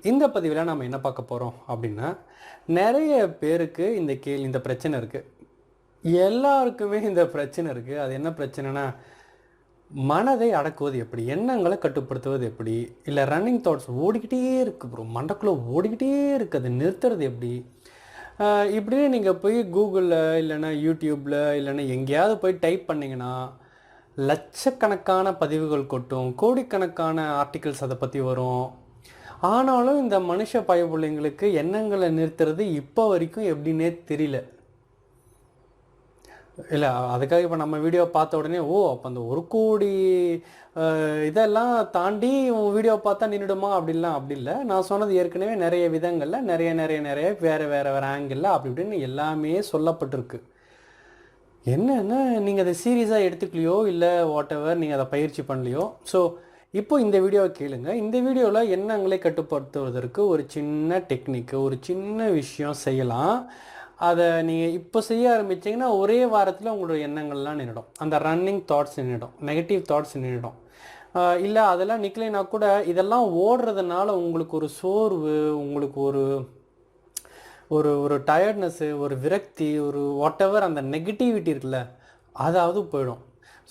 இந்த பதிவில் நம்ம என்ன பார்க்க போகிறோம் அப்படின்னா, நிறைய பேருக்கு இந்த பிரச்சனை இருக்குது. எல்லாருக்குமே இந்த பிரச்சனை இருக்குது. அது என்ன பிரச்சனைனா, மனதை அடக்குவது எப்படி, எண்ணங்களை கட்டுப்படுத்துவது எப்படி, இல்லை ரன்னிங் தாட்ஸ் ஓடிக்கிட்டே இருக்குது ப்ரோ, மண்டக்குள்ளே ஓடிக்கிட்டே இருக்குது, அதை நிறுத்துறது எப்படி. இப்படியே நீங்கள் போய் கூகுளில் இல்லைன்னா யூடியூப்பில் இல்லைன்னா எங்கேயாவது போய் டைப் பண்ணிங்கன்னா லட்சக்கணக்கான பதிவுகள் கொட்டும், கோடிக்கணக்கான ஆர்டிகிள்ஸ் அதை பற்றி வரும். ஆனாலும் இந்த மனுஷ பயப்புள்ளைங்களுக்கு எண்ணங்களை நிறுத்துறது இப்போ வரைக்கும் எப்படின்னே தெரியல. இல்லை, அதுக்காக இப்போ நம்ம வீடியோ பார்த்த உடனே அப்போ அந்த 1 கோடி இதெல்லாம் தாண்டி உன் வீடியோ பார்த்தா நின்றுடுமா அப்படின்லாம் அப்படி இல்லை. நான் சொன்னது ஏற்கனவே நிறைய விதங்களில் நிறைய வேறு ஆங்கிளில் அப்படி இப்படின்னு எல்லாமே சொல்லப்பட்டிருக்கு. என்னென்னா நீங்கள் அதை சீரியஸாக எடுத்துக்கலையோ இல்லை வாட் எவர் நீங்கள் அதை பயிற்சி பண்ணலையோ. ஸோ இப்போ இந்த வீடியோவை கேளுங்க. இந்த வீடியோவில் எண்ணங்களை கட்டுப்படுத்துவதற்கு ஒரு சின்ன டெக்னிக்கு, ஒரு சின்ன விஷயம் செய்யலாம். அதை நீங்கள் இப்போ செய்ய ஆரம்பிச்சிங்கன்னா ஒரே வாரத்தில் உங்களோட எண்ணங்கள்லாம் நின்றுடும். அந்த ரன்னிங் தாட்ஸ் நின்றுடும், நெகட்டிவ் தாட்ஸ் நின்றுடும். இல்லை அதெல்லாம் நிற்கலைன்னா கூட இதெல்லாம் ஓடுறதுனால உங்களுக்கு ஒரு சோர்வு, உங்களுக்கு ஒரு ஒரு ஒரு டயர்ட்னஸ்ஸு, ஒரு விரக்தி, ஒரு வாட் எவர் அந்த நெகட்டிவிட்டி இருக்குல்ல, அதாவது போயிடும்.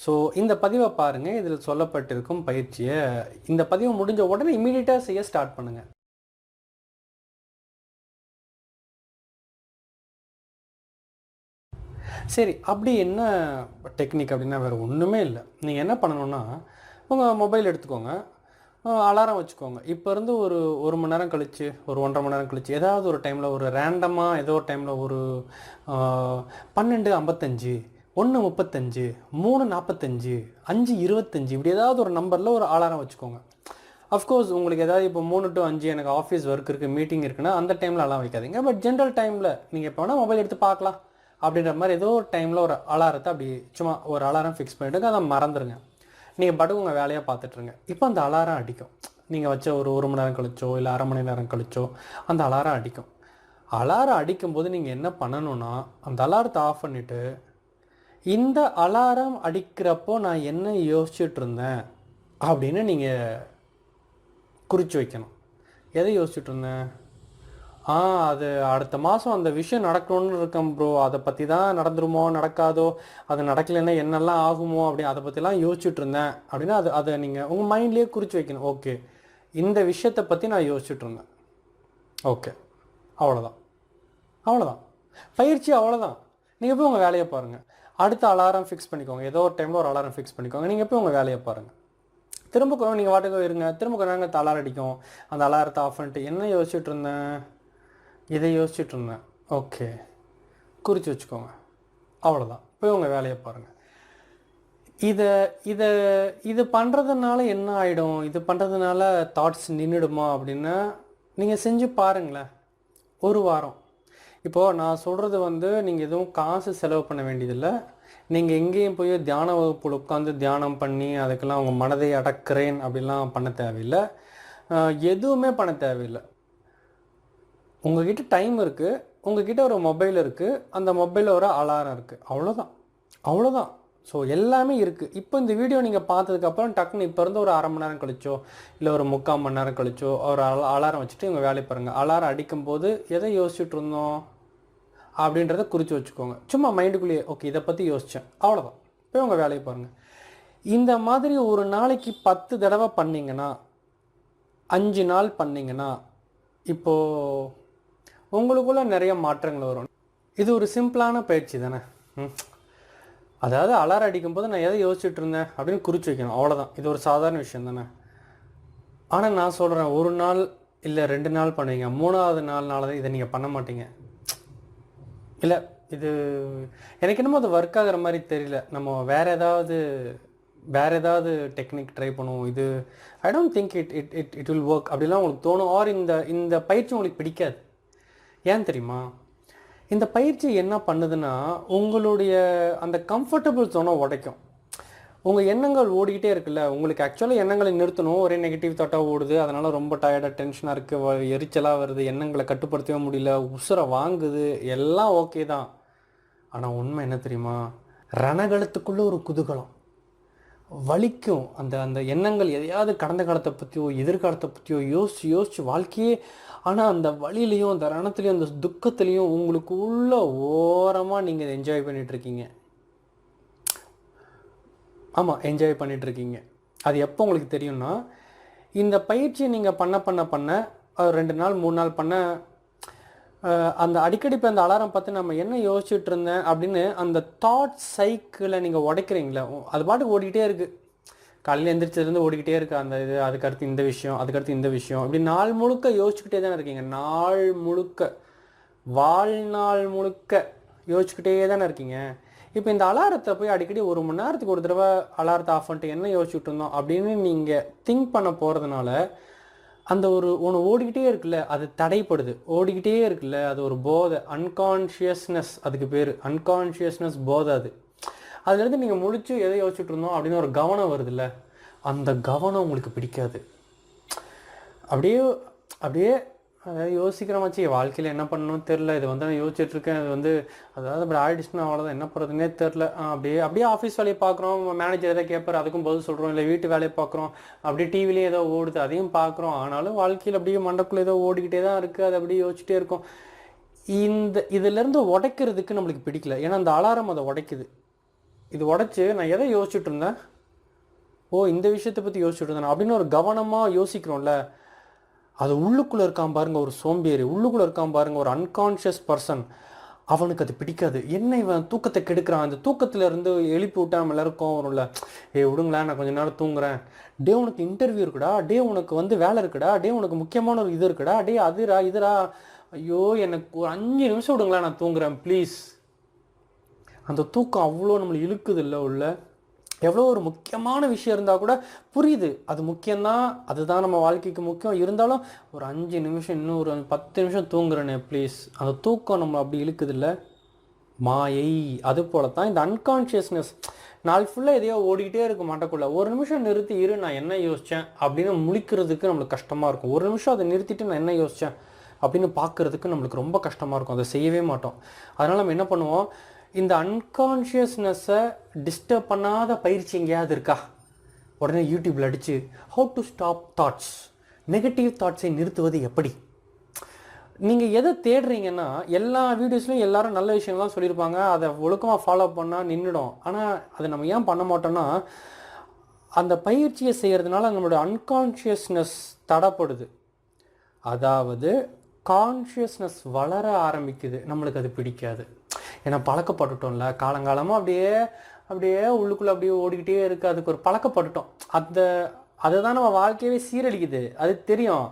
ஸோ இந்த பதிவை பாருங்கள். இதில் சொல்லப்பட்டிருக்கும் பயிற்சியை இந்த பதிவு முடிஞ்ச உடனே இமீடியட்டாக செய்ய ஸ்டார்ட் பண்ணுங்கள். சரி, அப்படி என்ன டெக்னிக் அப்படின்னா வேறு ஒன்றுமே இல்லை. நீங்கள் என்ன பண்ணணுன்னா, உங்கள் மொபைல் எடுத்துக்கோங்க, அலாரம் வச்சுக்கோங்க. இப்போ இருந்து ஒரு மணி நேரம் கழித்து, ஒரு 1.5 மணி நேரம் கழித்து, ஏதாவது ஒரு டைமில் ஒரு ரேண்டமாக ஏதோ ஒரு டைமில் ஒரு 12:55, 1:35, 3:45, 5:25 இப்படி ஏதாவது ஒரு நம்பரில் ஒரு அலாரம் வச்சுக்கோங்க. அஃப்கோர்ஸ் உங்களுக்கு ஏதாவது இப்போ 3 to 5 எனக்கு ஆஃபீஸ் ஒர்க் இருக்குது, மீட்டிங் இருக்குன்னா அந்த டைமில் அலாரம் வைக்காதீங்க. பட் ஜென்ரல் டைமில் நீங்கள் எப்போ வேணால் மொபைல் எடுத்து பார்க்கலாம் அப்படின்ற மாதிரி ஏதோ ஒரு டைமில் ஒரு அலாரத்தை அப்படி சும்மா ஒரு அலாரம் ஃபிக்ஸ் பண்ணிவிட்டு அதை மறந்துடுங்க. நீங்கள் பாட்டுக்கு உங்கள் வேலையாக பார்த்துட்ருங்க. இப்போ அந்த அலாரம் அடிக்கும். நீங்கள் வச்ச ஒரு மணி நேரம் கழிச்சோ இல்லை 1/2 மணி நேரம் கழிச்சோ அந்த அலாரம் அடிக்கும். அலாரம் அடிக்கும்போது நீங்கள் என்ன பண்ணணுன்னா, அந்த அலாரத்தை ஆஃப் பண்ணிவிட்டு, இந்த அலாரம் அடிக்கிறப்போ நான் என்ன யோசிச்சுட்டு இருந்தேன் அப்படின்னு நீங்கள் குறித்து வைக்கணும். எதை யோசிச்சுட்டு இருந்தேன்? அது அடுத்த மாதம் அந்த விஷயம் நடக்கணும்னு இருக்கேன் ப்ரோ, அதை பற்றி தான் நடந்துருமோ நடக்காதோ, அது நடக்கலைன்னா என்னெல்லாம் ஆகுமோ அதை பற்றிலாம் யோசிச்சுட்டு இருந்தேன் அப்படின்னா அதை நீங்கள் உங்கள் மைண்ட்லேயே குறித்து வைக்கணும். ஓகே, இந்த விஷயத்தை பற்றி நான் யோசிச்சுட்டு இருந்தேன். ஓகே, அவ்வளோதான் பயிற்சி, அவ்வளோதான். நீங்கள் போய் உங்கள் வேலையை பாருங்கள். அடுத்த அலாரம் ஃபிக்ஸ் பண்ணிக்கோங்க. ஏதோ ஒரு டைமில் ஒரு அலாரம் ஃபிக்ஸ் பண்ணிக்கோங்க. நீங்கள் போய் உங்கள் வேலையை பாருங்கள். திரும்ப நீங்கள் வாட்டுக்கு இருங்க. திரும்ப கொஞ்ச நேரம் அலாரம் அடிக்கும். அந்த அலாரத்தை ஆஃப் பண்ணிட்டு என்ன யோசிச்சுட்டு இருந்தேன், இதை யோசிச்சுட்டு இருந்தேன். ஓகே, குறித்து வச்சுக்கோங்க. அவ்வளோதான். போய் உங்கள் வேலையை பாருங்கள். இது பண்ணுறதுனால என்ன ஆகிடும், இது பண்ணுறதுனால தாட்ஸ் நின்றுடுமா அப்படின்னா நீங்கள் செஞ்சு பாருங்களேன். ஒரு வாரம். இப்போது நான் சொல்கிறது நீங்கள் எதுவும் காசு செலவு பண்ண வேண்டியதில்லை. நீங்கள் எங்கேயும் போய் தியான வகுப்பில் உட்காந்து தியானம் பண்ணி அதுக்கெல்லாம் உங்கள் மனதை அடக்கிறேன் அப்படிலாம் பண்ண தேவையில்லை. எதுவுமே பண்ண தேவையில்லை. உங்கள்கிட்ட டைம் இருக்குது, உங்கள்கிட்ட ஒரு மொபைல் இருக்குது, அந்த மொபைலில் ஒரு அலாரம் இருக்குது. அவ்வளோதான். ஸோ எல்லாமே இருக்குது. இப்போ இந்த வீடியோ நீங்கள் பார்த்ததுக்கப்புறம் டக்குன்னு இப்போ இருந்து ஒரு 1/2 மணி நேரம் கழிச்சோ இல்லை ஒரு 3/4 மணி நேரம் கழிச்சோ ஒரு அலாரம் வச்சுட்டு உங்கள் வேலையை பாருங்கள். அலாரம் அடிக்கும்போது எதை யோசிச்சுட்டு இருந்தோம் அப்படின்றத குறித்து வச்சுக்கோங்க. சும்மா மைண்டுக்குள்ளேயே ஓகே இதை பற்றி யோசித்தேன், அவ்வளோதான். போய் உங்கள் வேலையை பாருங்கள். இந்த மாதிரி ஒரு நாளைக்கு 10 தடவை பண்ணிங்கன்னா, 5 நாள் பண்ணிங்கன்னா, இப்போது உங்களுக்குள்ள நிறைய மாற்றங்கள் வரும். இது ஒரு சிம்பிளான பயிற்சி தானே. அதாவது அலாரம் அடிக்கும்போது நான் எதை யோசிச்சுட்டு இருந்தேன் அப்படின்னு குறித்து வைக்கணும், அவ்வளோதான். இது ஒரு சாதாரண விஷயம் தானே. ஆனால் நான் சொல்கிறேன், 1 நாள் இல்லை 2 நாள் பண்ணுவீங்க, 3ஆவது நாள்னால தான் இதை நீங்கள் பண்ண மாட்டீங்க. இல்லை, இது எனக்கு என்னமோ அது ஒர்க் ஆகிற மாதிரி தெரியல. நம்ம வேறு ஏதாவது டெக்னிக் ட்ரை பண்ணுவோம். இது I don't think it will work அப்படிலாம் உங்களுக்கு தோணும். ஆர் இந்த பயிற்சி உங்களுக்கு பிடிக்காது. ஏன் தெரியுமா? இந்த பயிற்சி என்ன பண்ணுதுன்னா, உங்களுடைய அந்த கம்ஃபர்டபுள் ஜோனை உடைக்கும். உங்கள் எண்ணங்கள் ஓடிக்கிட்டே இருக்குல்ல, உங்களுக்கு ஆக்சுவலாக எண்ணங்களை நிறுத்தணும். ஒரே நெகட்டிவ் தாட்டாக ஓடுது, அதனால் ரொம்ப டயர்டாக டென்ஷனாக இருக்குது, எரிச்சலாக வருது, எண்ணங்களை கட்டுப்படுத்தவே முடியல, உசுரை வாங்குது, எல்லாம் ஓகே தான். ஆனால் உண்மை என்ன தெரியுமா? ரணகலத்துக்குள்ளே ஒரு குதூகலம். வலிக்கும். அந்த அந்த எண்ணங்கள் எதையாவது கடந்த காலத்தை பற்றியோ எதிர்காலத்தை பற்றியோ யோசித்து யோசித்து வாழ்க்கையே. ஆனால் அந்த வலியிலையும் அந்த ரணத்துலேயும் அந்த துக்கத்துலேயும் உங்களுக்கு உள்ள ஓரமாக நீங்கள் இதை என்ஜாய் பண்ணிகிட்ருக்கீங்க. ஆமாம், என்ஜாய் பண்ணிகிட்ருக்கீங்க. அது எப்போ உங்களுக்கு தெரியும்னா, இந்த பயிற்சியை நீங்கள் பண்ண பண்ண பண்ண 2 நாள் 3 நாள் பண்ண அந்த அடிக்கடி இப்போ அந்த அலாரம் பார்த்து நம்ம என்ன யோசிச்சுட்டு இருந்தேன் அப்படின்னு அந்த தாட் சைக்கிளை நீங்கள் உடைக்கிறீங்களா, அது பாட்டுக்கு ஓடிக்கிட்டே இருக்குது. காலையில் எந்திரிச்சதுலேருந்து ஓடிக்கிட்டே இருக்குது அந்த இது. அதுக்கடுத்து இந்த விஷயம், அதுக்கடுத்து இந்த விஷயம், அப்படி நாள் முழுக்க யோசிச்சுக்கிட்டே தானே இருக்கீங்க. நாள் முழுக்க, வாழ்நாள் முழுக்க யோசிச்சுக்கிட்டே தானே இருக்கீங்க. இப்போ இந்த அலாரத்தை போய் அடிக்கடி 1 மணி நேரத்துக்கு ஒரு தடவை அலாரத்தை ஆஃப் பண்ணிட்டு என்ன யோசிச்சுட்டு இருந்தோம் அப்படின்னு நீங்கள் திங்க் பண்ண போகிறதுனால அந்த ஒன்று ஓடிக்கிட்டே இருக்குல்ல, அது தடைப்படுது. ஓடிக்கிட்டே இருக்குல்ல, அது ஒரு போதை, அன்கான்ஷியஸ்னஸ், அதுக்கு பேர் அன்கான்ஷியஸ்னஸ் போதை. அதுலேருந்து நீங்கள் முழிச்சு எதை யோசிச்சுட்டு இருந்தோம் அப்படின்னு ஒரு கவனம் வருதுல்ல, அந்த கவனம் உங்களுக்கு பிடிக்காது. அப்படியே அப்படியே அதாவது யோசிக்கிற மாச்சு வாழ்க்கையில் என்ன பண்ணணும்னு தெரில. இது வந்து நான் யோசிச்சுட்ருக்கேன். அது அதாவது அப்படி ஆயிடுச்சுன்னா அவ்வளோதான், என்ன பண்ணுறதுனே தெரில. அப்படியே ஆஃபீஸ் வேலையை பார்க்குறோம், மேனேஜர் எதாவது கேட்பார், அதுக்கும் பதில் சொல்கிறோம். இல்லை வீட்டு வேலையை பார்க்குறோம், அப்படியே டிவிலேயும் ஏதோ ஓடுது, அதையும் பார்க்குறோம். ஆனாலும் வாழ்க்கையில் அப்படியே மண்டக்குள்ளே ஏதோ ஓடிக்கிட்டே தான் இருக்குது. அது அப்படியே யோசிச்சுட்டே இருக்கும். இதிலேருந்து உடைக்கிறதுக்கு நம்மளுக்கு பிடிக்கல. ஏன்னா அந்த அலாரம் அதை உடைக்குது. இது உடைச்சி நான் எதை யோசிச்சுட்டு இருந்தேன், இந்த விஷயத்தை பற்றி யோசிச்சுட்டு இருந்தேன் அப்படின்னு ஒரு கவனமாக யோசிக்கிறோம்ல, அது உள்ளுக்குள்ளே இருக்கான் பாருங்கள் ஒரு சோம்பேறி, உள்ளுக்குள்ளே இருக்கான் பாருங்கள் ஒரு அன்கான்ஷியஸ் பர்சன், அவனுக்கு அது பிடிக்காது. என்ன இவன் தூக்கத்தை கெடுக்கிறான், அந்த தூக்கத்தில் இருந்து எழுப்பி விட்டா நம்ம எல்லாருக்கும் வரும்ல, விடுங்களேன் நான் கொஞ்சம் நேரம் தூங்குறேன், டே உனக்கு இன்டர்வியூ இருக்குடா, டே உனக்கு வேலை இருக்குடா, டே உனக்கு முக்கியமான ஒரு இது இருக்குடா, டே இதுரா, ஐயோ எனக்கு ஒரு 5 நிமிஷம் விடுங்களேன் நான் தூங்குறேன் ப்ளீஸ். அந்த தூக்கம் அவ்வளோ நம்மளை இழுக்குது இல்லை உள்ள. எவ்வளோ ஒரு முக்கியமான விஷயம் இருந்தால் கூட புரியுது, அது முக்கியம்தான், அதுதான் நம்ம வாழ்க்கைக்கு முக்கியம். இருந்தாலும் ஒரு 5 நிமிஷம், இன்னும் ஒரு 10 நிமிஷம் தூங்குறேனே ப்ளீஸ். அந்த தூக்கம் நம்ம அப்படி இழுக்குது இல்லை, மாயை. அது போல தான் இந்த அன்கான்ஷியஸ்னஸ் நாள் ஃபுல்லாக எதையோ ஓடிக்கிட்டே இருக்க மாட்டக்குள்ள. ஒரு நிமிஷம் நிறுத்தி இரு, நான் என்ன யோசித்தேன் அப்படின்னு முழிக்கிறதுக்கு நம்மளுக்கு கஷ்டமாக இருக்கும். ஒரு நிமிஷம் அதை நிறுத்திட்டு நான் என்ன யோசித்தேன் அப்படின்னு பார்க்குறதுக்கு நம்மளுக்கு ரொம்ப கஷ்டமாக இருக்கும். அதை செய்யவே மாட்டோம். அதனால் நம்ம என்ன பண்ணுவோம், இந்த அன்கான்ஷியஸ்னஸை டிஸ்டர்ப் பண்ணாத பயிற்சி எங்கேயாவது இருக்கா, உடனே யூடியூப்பில் அடித்து how to stop thoughts, negative தாட்ஸை நிறுத்துவது எப்படி. நீங்கள் எதை தேடுறீங்கன்னா எல்லா வீடியோஸ்லையும் எல்லாரும் நல்ல விஷயங்கள்லாம் சொல்லியிருப்பாங்க, அதை ஒழுக்கமாக ஃபாலோ பண்ணால் நின்றுடும். ஆனால் அதை நம்ம ஏன் பண்ண மாட்டோம்னா, அந்த பயிற்சியை செய்கிறதுனால நம்மளோட அன்கான்ஷியஸ்னஸ் தடைப்படுது. அதாவது கான்ஷியஸ்னஸ் வளர ஆரம்பிக்குது, நம்மளுக்கு அது பிடிக்காது. ஏன்னா பழக்கப்பட்டுட்டோம்ல, காலங்காலமாக அப்படியே உள்ளுக்குள்ளே அப்படியே ஓடிக்கிட்டே இருக்குது. அதுக்கு ஒரு பழக்கப்பட்டுட்டோம். அதுதான் நம்ம வாழ்க்கையவே சீரழிக்குது, அது தெரியும்.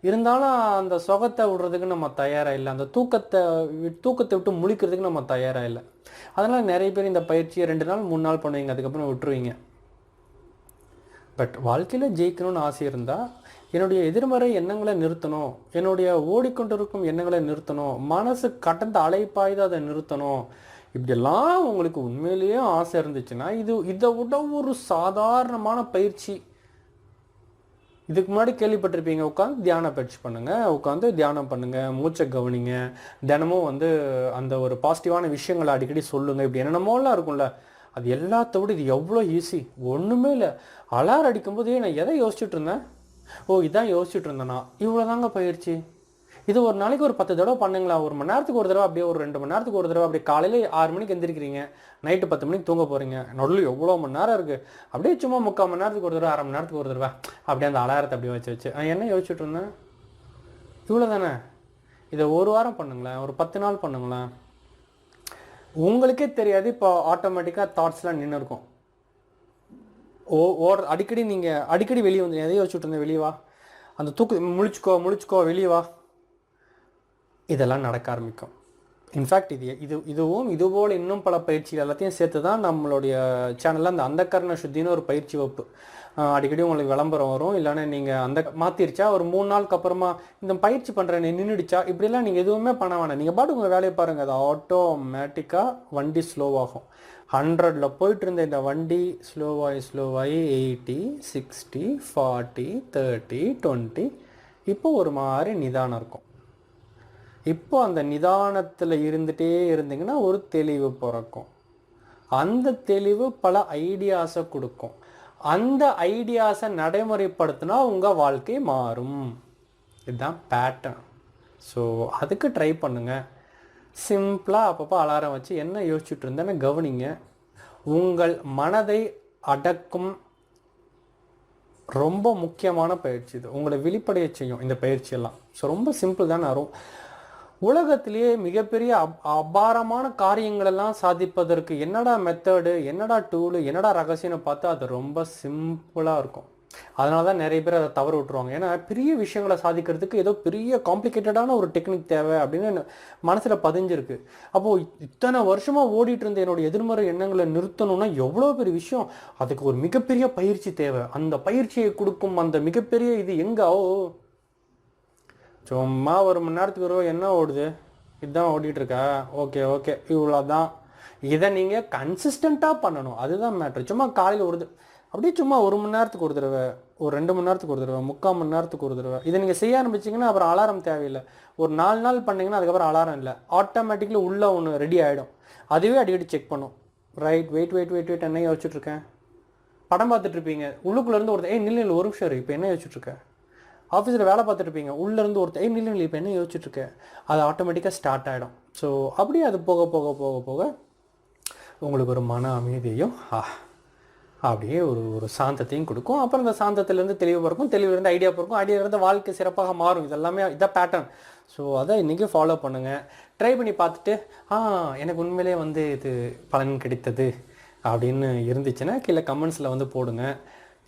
இருந்தாலும் அந்த சுகத்தை விடுறதுக்கு நம்ம தயாராக இல்லை, அந்த தூக்கத்தை விட்டு முழிக்கிறதுக்கு நம்ம தயாராக இல்லை. அதனால் நிறைய பேர் இந்த பயிற்சியை 2 நாள் 3 நாள் பண்ணுவீங்க, அதுக்கப்புறம் விட்டுருவீங்க. பட் வாழ்க்கையில் ஜெயிக்கணும்னு ஆசை இருந்தால் என்னுடைய எதிர்மறை எண்ணங்களை நிறுத்தணும், என்னுடைய ஓடிக்கொண்டிருக்கும் எண்ணங்களை நிறுத்தணும், மனசு கடந்த அலைப்பாய்து அதை நிறுத்தணும், இப்படியெல்லாம் உங்களுக்கு உண்மையிலேயே ஆசை இருந்துச்சுன்னா இதை விட ஒரு சாதாரணமான பயிற்சி. இதுக்கு முன்னாடி கேள்விப்பட்டிருப்பீங்க, உட்காந்து தியான பயிற்சி பண்ணுங்கள், உட்காந்து தியானம் பண்ணுங்கள், மூச்சை கவனிங்க, தினமும் அந்த ஒரு பாசிட்டிவான விஷயங்களை அடிக்கடி சொல்லுங்கள், இப்படி என்னென்னமோலாம் இருக்கும்ல. அது எல்லாத்த விட இது எவ்வளோ ஈஸி, ஒன்றுமே இல்லை. அலாரம் அடிக்கும்போது நான் எதை யோசிச்சுட்டு இருந்தேன், இதான் யோசிச்சுட்டு இருந்தேன்னா இவ்வளோதாங்க பயிற்சி. இது ஒரு நாளைக்கு ஒரு 10 தடவை பண்ணுங்களா, 1 மணி நேரத்துக்கு ஒரு தடவை, அப்படியே ஒரு 2 மணி நேரத்துக்கு ஒரு தடவை. அப்படியே காலையில் 6 மணிக்கு எந்திரிக்கிறீங்க, நைட்டு 10 மணிக்கு தூங்க போகிறீங்க, நடுவில் எவ்வளோ மணி நேரம் இருக்குது, அப்படியே சும்மா 3/4 மணி நேரத்துக்கு ஒரு தடவை, 1/2 மணி நேரத்துக்கு ஒரு தடவை, அப்படியே அந்த அலாரத்தை அப்படியே வச்சு என்ன யோசிச்சுட்டு இருந்தேன், இவ்வளோ தானே. இதை 1 வாரம் பண்ணுங்களேன், ஒரு 10 நாள் பண்ணுங்களேன், உங்களுக்கே தெரியாது. இப்போ ஆட்டோமேட்டிக்காக தாட்ஸ்லாம் நின்று இருக்கும். அடிக்கடி வெளியே வந்து எதையும் வச்சுட்டு இருந்தேன், வெளியே வா, அந்த முழிச்சுக்கோ வெளியே வா, இதெல்லாம் நடக்க ஆரம்பிக்கும். இன்ஃபேக்ட் இதுபோல் இன்னும் பல பயிற்சிகள் எல்லாத்தையும் சேர்த்து தான் நம்மளுடைய சேனலில் அந்த அந்தக்கரண சுத்தின்னு ஒரு பயிற்சி வகுப்பு அடிக்கடி உங்களுக்கு விளம்பரம் வரும். இல்லைன்னா நீங்கள் மாற்றிருச்சா ஒரு 3 நாளுக்கு அப்புறமா இந்த பயிற்சி பண்ணுறேன் நின்றுடுச்சா, இப்படிலாம் நீங்கள் எதுவுமே பண்ண வேணாம். நீங்கள் பாட்டு உங்கள் வேலையை பாருங்கள், அது ஆட்டோமேட்டிக்காக வண்டி ஸ்லோவாகும். 100ல் போயிட்டு இருந்த இந்த வண்டி ஸ்லோவாகி 80, 60, 40, 30, 20 இப்போ ஒரு மாதிரி நிதானம் இருக்கும். இப்போ அந்த நிதானத்தில் இருந்துகிட்டே இருந்தீங்கன்னா ஒரு தெளிவு பிறக்கும். அந்த தெளிவு பல ஐடியாஸை கொடுக்கும். அந்த ஐடியாஸை நடைமுறைப்படுத்தினா உங்கள் வாழ்க்கை மாறும். இதுதான் பேட்டர்ன். ஸோ அதுக்கு ட்ரை பண்ணுங்கள். சிம்பிளாக அப்பப்போ அலாரம் வச்சு என்ன யோசிச்சுட்டு இருந்தேன்னு கவனிங்க. உங்கள் மனதை அடக்கும் ரொம்ப முக்கியமான பயிற்சி இது. உங்களை வெளிப்படைய செய்யும் இந்த பயிற்சியெல்லாம். ஸோ ரொம்ப சிம்பிள் தான். உலகத்திலேயே மிகப்பெரிய அபாரமான காரியங்களெல்லாம் சாதிப்பதற்கு என்னடா மெத்தடு, என்னடா டூலு, என்னடா ரகசியம்னு பார்த்தா அது ரொம்ப சிம்பிளாக இருக்கும். அதனால தான் நிறைய பேர் அதை தவற விட்டுருவாங்க. ஏன்னா பெரிய விஷயங்களை சாதிக்கிறதுக்கு ஏதோ பெரிய காம்ப்ளிகேட்டடான ஒரு டெக்னிக் தேவை அப்படின்னு மனசில் பதிஞ்சிருக்கு. அப்போது இத்தனை வருஷமாக ஓடிட்டு இருந்த என்னோட எதிர்மறை எண்ணங்களை நிறுத்தணும்னா எவ்வளோ பெரிய விஷயம். அதுக்கு ஒரு மிகப்பெரிய பயிற்சி தேவை. அந்த பயிற்சியை கொடுக்கும் அந்த மிகப்பெரிய இது எங்கே? சும்மா ஒரு மணி நேரத்துக்கு ஒரு என்ன ஓடுது, இதுதான் ஓடிட்டுருக்கா, ஓகே ஓகே இவ்வளோதான். இதை நீங்கள் கன்சிஸ்டண்ட்டாக பண்ணணும். அதுதான் மேட்ரு. சும்மா காலையில் ஓடுது அப்படியே சும்மா ஒரு மணி நேரத்துக்கு ஒரு தடவை, ஒரு 2 மணி நேரத்துக்கு ஒரு தடவை, 3/4 மணி நேரத்துக்கு ஒரு தடவை இதை நீங்கள் செய்ய ஆரம்பிச்சிங்கன்னா அப்புறம் அலாரம் தேவையில்லை. ஒரு 4 நாள் பண்ணிங்கன்னா அதுக்கப்புறம் அலாரம் இல்லை. ஆட்டோமேட்டிக்கலி உள்ளே ஒன்று ரெடி ஆகிடும். அதுவே அடிக்கடி செக் பண்ணும். ரைட், வெயிட் என்ன யோசிச்சுட்ருக்கேன். படம் பார்த்துட்ருப்பீங்க, உள்ளுக்குள்ளேருந்து ஒரு நில்லு ஒரு நிமிஷம் இப்போ என்ன யோசிச்சுட்ருக்கேன். ஆஃபீஸில் வேலை பார்த்துட்ருப்பீங்க, உள்ளேருந்து ஒருத்தர் நில்லு இப்போ என்ன யோசிச்சுட்ருக்கேன். அது ஆட்டோமேட்டிக்காக ஸ்டார்ட் ஆகிடும். ஸோ அப்படியே அது போக போக போக போக உங்களுக்கு ஒரு மன அமைதியும் அப்படியே ஒரு சாந்தத்தையும் கொடுக்கும். அப்புறம் அந்த சாந்தத்திலேருந்து தெளிவு பிறக்கும், தெளிவிலேருந்து ஐடியா பிறக்கும், ஐடியாவிலேருந்து வாழ்க்கை சிறப்பாக மாறும். இதெல்லாமே இதான் பேட்டர்ன். ஸோ அதை இன்றைக்கி ஃபாலோ பண்ணுங்கள். ட்ரை பண்ணி பார்த்துட்டு எனக்கு உண்மையிலே இது பலன் கிடைத்தது அப்படின்னு இருந்துச்சுன்னா கீழே கமெண்ட்ஸில் போடுங்க.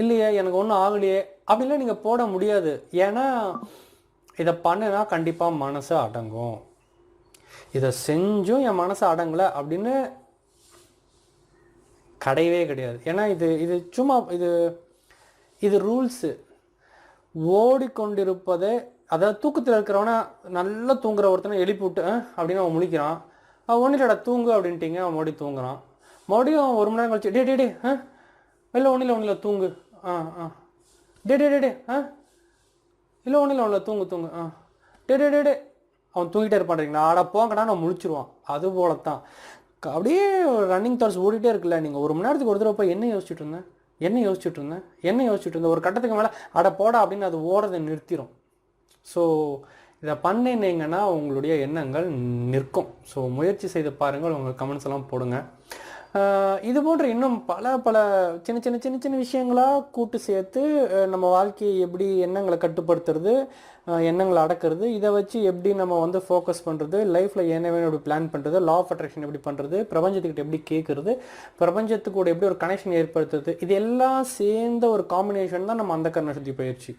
இல்லையே எனக்கு ஒன்றும் ஆகலையே அப்படின்லாம் நீங்கள் போட முடியாது. ஏன்னா இதை பண்ணினா கண்டிப்பாக மனசு அடங்கும். இதை செஞ்சும் என் மனசு அடங்கலை அப்படின்னு கிடையவே கிடையாது. ஏன்னா இது சும்மா இது ரூல்ஸு. ஓடிக்கொண்டிருப்பதே, அதாவது தூக்கத்தில் இருக்கிறவனா நல்லா தூங்குற ஒருத்தனை எழுப்பி விட்டு அப்படின்னு அவன் முழிக்கிறான். ஒன்றும் இல்லைடா தூங்கு அப்படின்ட்டிங்க, அவன் மறுபடியும் தூங்குறான். மறுபடியும் 1 மணி நேரம் கழிச்சு டே இல்லை ஒன்றும் இல்லை தூங்கு டே இல்லை ஒன்றும் இல்லை தூங்கு டே அவன் தூங்கிட்டே இருப்பான்றீங்களா? ஆட போங்கடா நான் முழிச்சிருவான். அது போலத்தான் அப்படியே ரன்னிங் தாட்ஸ் ஓடிட்டே இருக்குல்ல. நீங்கள் 1 மணி நேரத்துக்கு ஒரு தடவை போய் என்ன யோசிச்சுட்டு இருந்தேன் ஒரு கட்டத்துக்கு மேலே அட போடா அப்படின்னு அது ஓடுறதை நிறுத்திடும். ஸோ இதை பண்ணினீங்கன்னா உங்களுடைய எண்ணங்கள் நிற்கும். ஸோ முயற்சி செய்து பாருங்கள். உங்கள் கமெண்ட்ஸ் எல்லாம் போடுங்க. இது போன்ற இன்னும் பல சின்ன விஷயங்களாக கூட்டு சேர்த்து நம்ம வாழ்க்கையை எப்படி எண்ணங்களை கட்டுப்படுத்துறது, எண்ணங்களை அடக்கிறது, இதை வச்சு எப்படி நம்ம ஃபோக்கஸ் பண்ணுறது, லைஃப்பில் என்ன வேணும் எப்படி பிளான் பண்ணுறது, லா ஆஃப் அட்ராக்ஷன் எப்படி பண்ணுறது, பிரபஞ்சத்துக்கிட்ட எப்படி கேட்குறது, பிரபஞ்சத்துக்கூட எப்படி ஒரு கனெக்ஷன் ஏற்படுத்துறது, இது எல்லாம் சேர்ந்த ஒரு காம்பினேஷன் தான் நம்ம அந்த கர்ண சுத்தி பயிற்சி.